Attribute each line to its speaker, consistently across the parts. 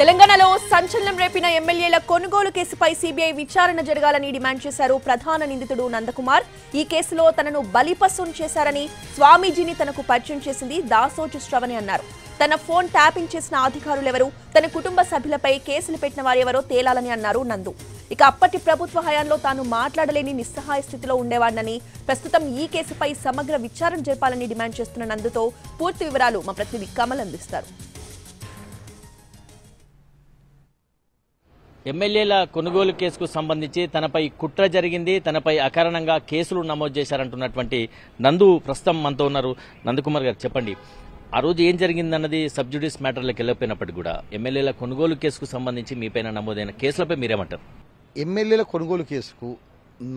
Speaker 1: తెలంగాణలో సంచలనం రేపిన ఎమ్మెల్యేల కొనుగోలు కేసుపై సీబీఐ విచారణ జరగాలని డిమాండ్ చేశారు ప్రధాన నిందితుడు నందకుమార్. ఈ కేసులో తనను బలిపశువును చేశారని, స్వామీజీని తనకు పరిచయం చేసింది దాసోజు శ్రవణి అన్నారు. తన ఫోన్ ట్యాపింగ్ చేసిన అధికారులెవరు, తన కుటుంబ సభ్యులపై కేసులు పెట్టిన వారెవరో తేలాలని అన్నారు నందు. ఇక అప్పటి ప్రభుత్వ హయాంలో తాను మాట్లాడలేని నిస్సహాయ స్థితిలో ఉండేవాడని, ప్రస్తుతం ఈ కేసుపై సమగ్ర విచారణ జరపాలని డిమాండ్ చేస్తున్న నందుతో పూర్తి వివరాలు మా ప్రతినిధి కమల్ అందిస్తారు.
Speaker 2: ఎమ్మెల్యేల కొనుగోలు కేసుకు సంబంధించి తనపై కుట్ర జరిగింది, తనపై అకారణంగా కేసులు నమోదు చేశారంటున్నటువంటి నందు ప్రస్తుతం మనతో ఉన్నారు. నందకుమార్ గారు, చెప్పండి, ఆ రోజు ఏం జరిగిందన్నది సబ్జుడిస్ మ్యాటర్లకు వెళ్ళిపోయినప్పటికీ కూడా ఎమ్మెల్యేల కొనుగోలు కేసుకు సంబంధించి మీపైన నమోదైన కేసులపై మీరేమంటారు?
Speaker 3: ఎమ్మెల్యేల కొనుగోలు కేసుకు,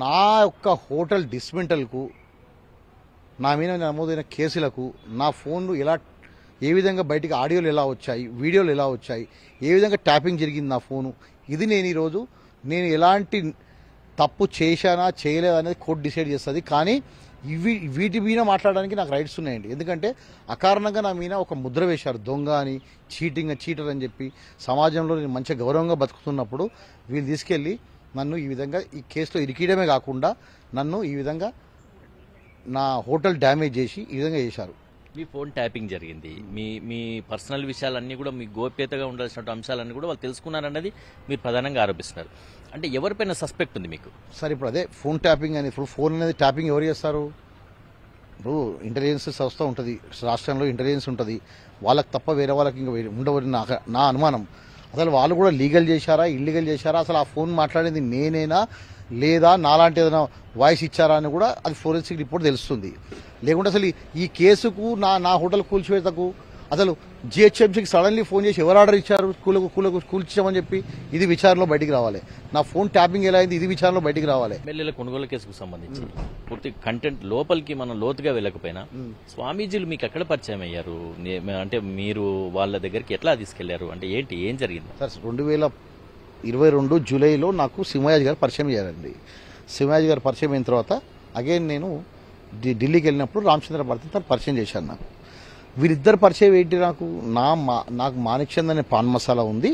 Speaker 3: నా యొక్క హోటల్ డిస్మెంటల్కు, నా మీద నమోదైన కేసులకు, నా ఫోన్లు ఏ విధంగా బయటికి ఆడియోలు ఎలా వచ్చాయి, వీడియోలు ఎలా వచ్చాయి, ఏ విధంగా ట్యాపింగ్ జరిగింది నా ఫోను, ఇది నేను ఎలాంటి తప్పు చేశానా చేయలేదా అనేది కోర్టు డిసైడ్ చేస్తుంది. కానీ వీటి మీద మాట్లాడడానికి నాకు రైట్స్ ఉన్నాయండి. ఎందుకంటే అకారణంగా నా మీద ఒక ముద్ర వేశారు, దొంగ అని, చీటర్ అని చెప్పి. సమాజంలో నేను మంచిగా గౌరవంగా బతుకుతున్నప్పుడు వీళ్ళు తీసుకెళ్లి నన్ను ఈ విధంగా ఈ కేసులో ఇరికియడమే కాకుండా నన్ను ఈ విధంగా నా హోటల్ డ్యామేజ్ చేసి ఈ విధంగా చేశారు.
Speaker 2: మీ ఫోన్ ట్యాపింగ్ జరిగింది, మీ పర్సనల్ విషయాలన్నీ కూడా, మీ గోప్యతగా ఉండాల్సిన అంశాలన్నీ కూడా వాళ్ళు తెలుసుకున్నారన్నది మీరు ప్రధానంగా ఆరోపిస్తున్నారు. అంటే ఎవరిపైన సస్పెక్ట్ ఉంది మీకు?
Speaker 3: సార్, ఇప్పుడు అదే ఫోన్ ట్యాపింగ్ అని. ఇప్పుడు ఫోన్ అనేది ట్యాపింగ్ ఎవరు చేస్తారు? ఇప్పుడు ఇంటెలిజెన్స్ సంస్థ ఉంటుంది, రాష్ట్రంలో ఇంటెలిజెన్స్ ఉంటుంది, వాళ్ళకి తప్ప వేరే వాళ్ళకి ఇంకా ఉండవని నా అనుమానం. అసలు వాళ్ళు కూడా లీగల్ చేశారా, ఇల్లీగల్ చేశారా, అసలు ఆ ఫోన్ మాట్లాడేది నేనేనా లేదా నాలాంటి ఏదైనా వాయిస్ ఇచ్చారా అని కూడా అది ఫోరెన్సిక్ రిపోర్ట్ తెలుస్తుంది. లేకుంటే అసలు ఈ కేసుకు నా హోటల్ కూల్చివేతకు అసలు జిహెచ్ఎంసీకి సడన్లీ ఫోన్ చేసి ఎవరు ఆర్డర్ ఇచ్చారు కూల్చామని చెప్పి ఇది విచారణలో బయటికి రావాలి. నా ఫోన్ ట్యాపింగ్ ఎలా అయింది ఇది విచారణలో బయటికి రావాలి.
Speaker 2: ఎమ్మెల్యేల కొనుగోలు కేసుకు సంబంధించి పూర్తి కంటెంట్ లోపలికి మనం లోతుగా వెళ్ళకపోయినా స్వామీజీలు మీకు ఎక్కడ పరిచయం అయ్యారు? అంటే మీరు వాళ్ళ దగ్గరికి ఎట్లా తీసుకెళ్లారు? అంటే ఏం జరిగింది?
Speaker 3: సార్, 2022 జూలైలో నాకు సింహాయాజ్ గారు పరిచయం అయ్యారండి. సింహాయాజ్ గారు పరిచయం అయిన తర్వాత అగైన్ నేను ఢిల్లీకి వెళ్ళినప్పుడు రామచంద్ర భారతి తను పరిచయం చేశాను నాకు. వీరిద్దరు పరిచయం ఏంటి? నాకు మాణిక్చంద్ అనే పాన్ మసాలా ఉంది,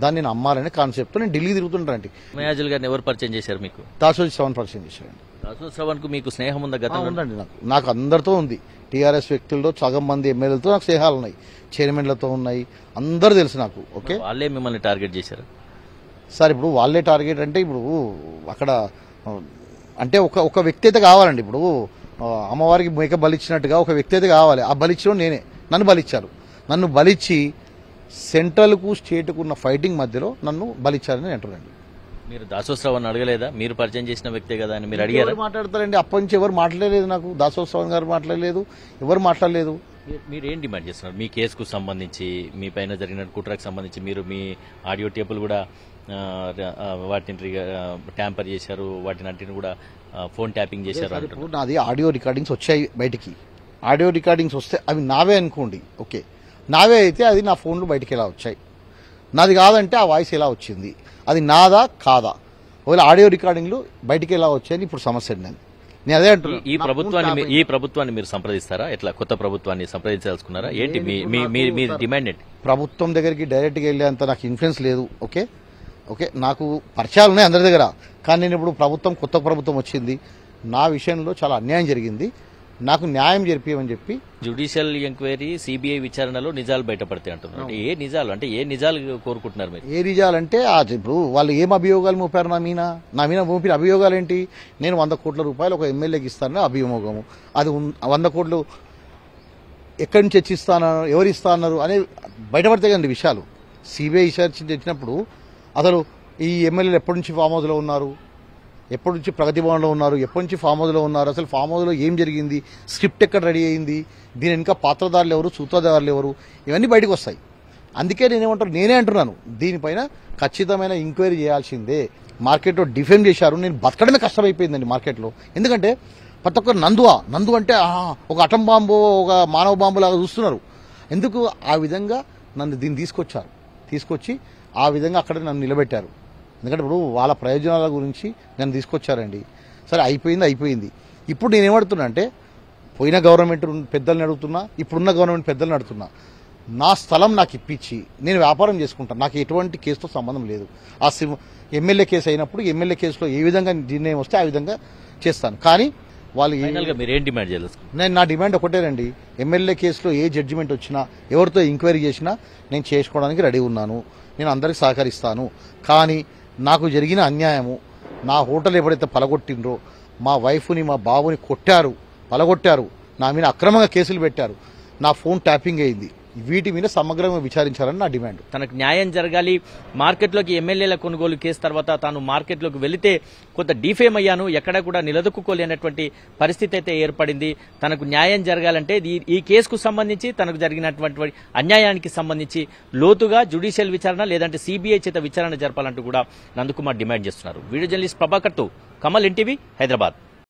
Speaker 3: దాన్ని నేను అమ్మాలనే కాన్సెప్ట్ నేను ఢిల్లీ తిరుగుతుంటానండి.
Speaker 2: సింహాయాజ్ గారిని ఎవరు పరిచయం చేశారు మీకు?
Speaker 3: దాసోజు శ్రవణ్ పరిచయం చేశారండి.
Speaker 2: దాసోజు శ్రవణ్ కు మీకు స్నేహం ఉందా? గతంలో
Speaker 3: ఉందండి. నాకు అందరితో ఉంది. టీఆర్ఎస్ వ్యక్తులతో సగం మంది ఎమ్మెల్యేలతో నాకు స్నేహాలు ఉన్నాయి, చైర్మన్లతో ఉన్నాయి, అందరూ తెలుసు నాకు. ఓకే,
Speaker 2: వాళ్ళే మిమ్మల్ని టార్గెట్ చేశారు
Speaker 3: సార్? ఇప్పుడు వాళ్ళే టార్గెట్ అంటే ఇప్పుడు అక్కడ అంటే ఒక వ్యక్తి అయితే కావాలండి. ఇప్పుడు అమ్మవారికి మేక బలిచ్చినట్టుగా ఒక వ్యక్తి అయితే కావాలి. ఆ బలిచ్చడం నేనే. నన్ను బలిచ్చారు. నన్ను బలిచ్చి సెంట్రల్కు స్టేట్కు ఉన్న ఫైటింగ్ మధ్యలో నన్ను బలిచ్చారని అంటారండి.
Speaker 2: మీరు దాసోత్సవాన్ని అడగలేదా? మీరు పరిచయం చేసిన వ్యక్తే కదా అని మీరు అడిగారు?
Speaker 3: మాట్లాడతారండి. అప్పటి నుంచి ఎవరు మాట్లాడలేదు నాకు. దాసోత్సవం గారు మాట్లాడలేదు, ఎవరు మాట్లాడలేదు.
Speaker 2: మీరు ఏం డిమాండ్ చేస్తున్నారు? మీ కేసుకు సంబంధించి, మీ పైన జరిగిన కుట్రకు సంబంధించి మీరు మీ ఆడియో టేపులు కూడా వాటిని ట్యాంపర్ చేశారు, వాటిని అన్నింటిని కూడా ఫోన్ ట్యాపింగ్ చేశారు అంటారు.
Speaker 3: నాది ఆడియో రికార్డింగ్స్ వచ్చాయి బయటికి. ఆడియో రికార్డింగ్స్ వస్తే అవి నావే అనుకోండి, ఓకే, నావే అయితే అది నా ఫోన్లో బయటికి ఎలా వచ్చాయి? నాది కాదంటే ఆ వాయిస్ ఎలా వచ్చింది? అది నాదా కాదా? ఒకవేళ ఆడియో రికార్డింగ్లు బయటికి ఎలా వచ్చాయని ఇప్పుడు సమస్య అండి. నేను అదే అంటున్నాను.
Speaker 2: ఈ ప్రభుత్వాన్ని మీరు సంప్రదిస్తారా? ఎట్లా కొత్త ప్రభుత్వాన్ని సంప్రదించాల్సుకున్నారా? ఏంటి మీ డిమాండ్ ఏంటి?
Speaker 3: ప్రభుత్వం దగ్గరికి డైరెక్ట్గా వెళ్ళేంత నాకు ఇన్ఫ్లుయెన్స్ లేదు. ఓకే, నాకు పరిచయాలు ఉన్నాయి అందరి దగ్గర. కానీ నేను ఇప్పుడు కొత్త ప్రభుత్వం వచ్చింది, నా విషయంలో చాలా అన్యాయం జరిగింది, నాకు న్యాయం జరిపియమని చెప్పి
Speaker 2: జ్యుడిషియల్ ఎంక్వైరీ, సిబిఐ విచారణలో నిజాలు బయటపడతాయి అంటున్నారు. ఏ నిజాలు కోరుకుంటున్నారు మీరు?
Speaker 3: ఏ నిజాలంటే ఇప్పుడు వాళ్ళు ఏం అభియోగాలు మోపారు నా మీద మోపిన అభియోగాలు ఏంటి? నేను 100 కోట్ల రూపాయలు ఒక ఎమ్మెల్యేకి ఇస్తానని అభియోగము. అది 100 కోట్లు ఎక్కడి నుంచి తెచ్చిస్తాను, ఎవరు ఇస్తా అన్నారు అనే బయటపడతాయి కదండి విషయాలు. సిబిఐ విచారణ తెచ్చినప్పుడు అసలు ఈ ఎమ్మెల్యేలు ఎప్పటి నుంచి ఫామ్ హౌస్లో ఉన్నారు, ఎప్పటి నుంచి ప్రగతి భవన్లో ఉన్నారు, ఎప్పటి నుంచి ఫామ్ హౌస్లో ఉన్నారు, అసలు ఫామ్ హౌస్లో ఏం జరిగింది, స్క్రిప్ట్ ఎక్కడ రెడీ అయింది, దీని ఇంకా పాత్రదారులు ఎవరు, సూత్రధారులు ఎవరు, ఇవన్నీ బయటకు వస్తాయి. అందుకే నేనే అంటున్నాను, దీనిపైన ఖచ్చితమైన ఎంక్వైరీ చేయాల్సిందే. మార్కెట్లో డిఫేమ్ చేశారు, నేను బతకడమే కష్టమైపోయిందండి మార్కెట్లో. ఎందుకంటే ప్రతి ఒక్కరు నందు అంటే ఒక అటం బాంబు, ఒక మానవ బాంబు లాగా చూస్తున్నారు. ఎందుకు ఆ విధంగా దీన్ని తీసుకొచ్చి ఆ విధంగా అక్కడ నన్ను నిలబెట్టారు. ఎందుకంటే ఇప్పుడు వాళ్ళ ప్రయోజనాల గురించి నన్ను తీసుకొచ్చారండి. సరే, అయిపోయింది. ఇప్పుడు నేనేమడుతున్నా అంటే పోయిన గవర్నమెంట్ పెద్దల్ని అడుగుతున్నా, ఇప్పుడున్న గవర్నమెంట్ పెద్దల్ని అడుగుతున్నా, నా స్థలం నాకు ఇప్పించి నేను వ్యాపారం చేసుకుంటాను. నాకు ఎటువంటి కేసుతో సంబంధం లేదు. ఆ ఎమ్మెల్యే కేసు అయినప్పుడు ఎమ్మెల్యే కేసులో ఏ విధంగా నిర్ణయం వస్తే ఆ విధంగా చేస్తాను. కానీ వాళ్ళు
Speaker 2: మీరు ఏం డిమాండ్ చేయాలి?
Speaker 3: నా డిమాండ్ ఒకటేనండి, ఎమ్మెల్యే కేసులో ఏ జడ్జిమెంట్ వచ్చినా ఎవరితో ఎంక్వైరీ చేసినా నేను చేసుకోవడానికి రెడీ ఉన్నాను. నేను అందరికి సహకరిస్తాను. కానీ నాకు జరిగిన అన్యాయము, నా హోటల్ ఎప్పుడైతే పలగొట్టిండ్రో మా వైఫ్ని మా బాబుని కొట్టారు, పలగొట్టారు, నా మీద అక్రమంగా కేసులు పెట్టారు, నా ఫోన్ ట్యాపింగ్ అయింది, వీటి మీద సమగ్రంగా విచారించాలని నా డిమాండ్.
Speaker 2: తనకు న్యాయం జరగాలి. మార్కెట్లోకి ఎమ్మెల్యేల కొనుగోలు కేసు తర్వాత తాను మార్కెట్లోకి వెళితే కొంత డిఫేమ్ అయ్యాను, ఎక్కడ కూడా నిలదొక్కుకోలేనటువంటి పరిస్థితి అయితే ఏర్పడింది. తనకు న్యాయం జరగాలంటే ఈ కేసుకు సంబంధించి తనకు జరిగినటువంటి అన్యాయానికి సంబంధించి లోతుగా జ్యుడిషియల్ విచారణ లేదంటే సిబిఐ చేత విచారణ జరపాలంటూ కూడా నందకుమార్ డిమాండ్ చేస్తున్నారు. వీడియో జర్నలిస్ట్ ప్రభాకర్తో కమల్, ఎన్టీవీ, హైదరాబాద్.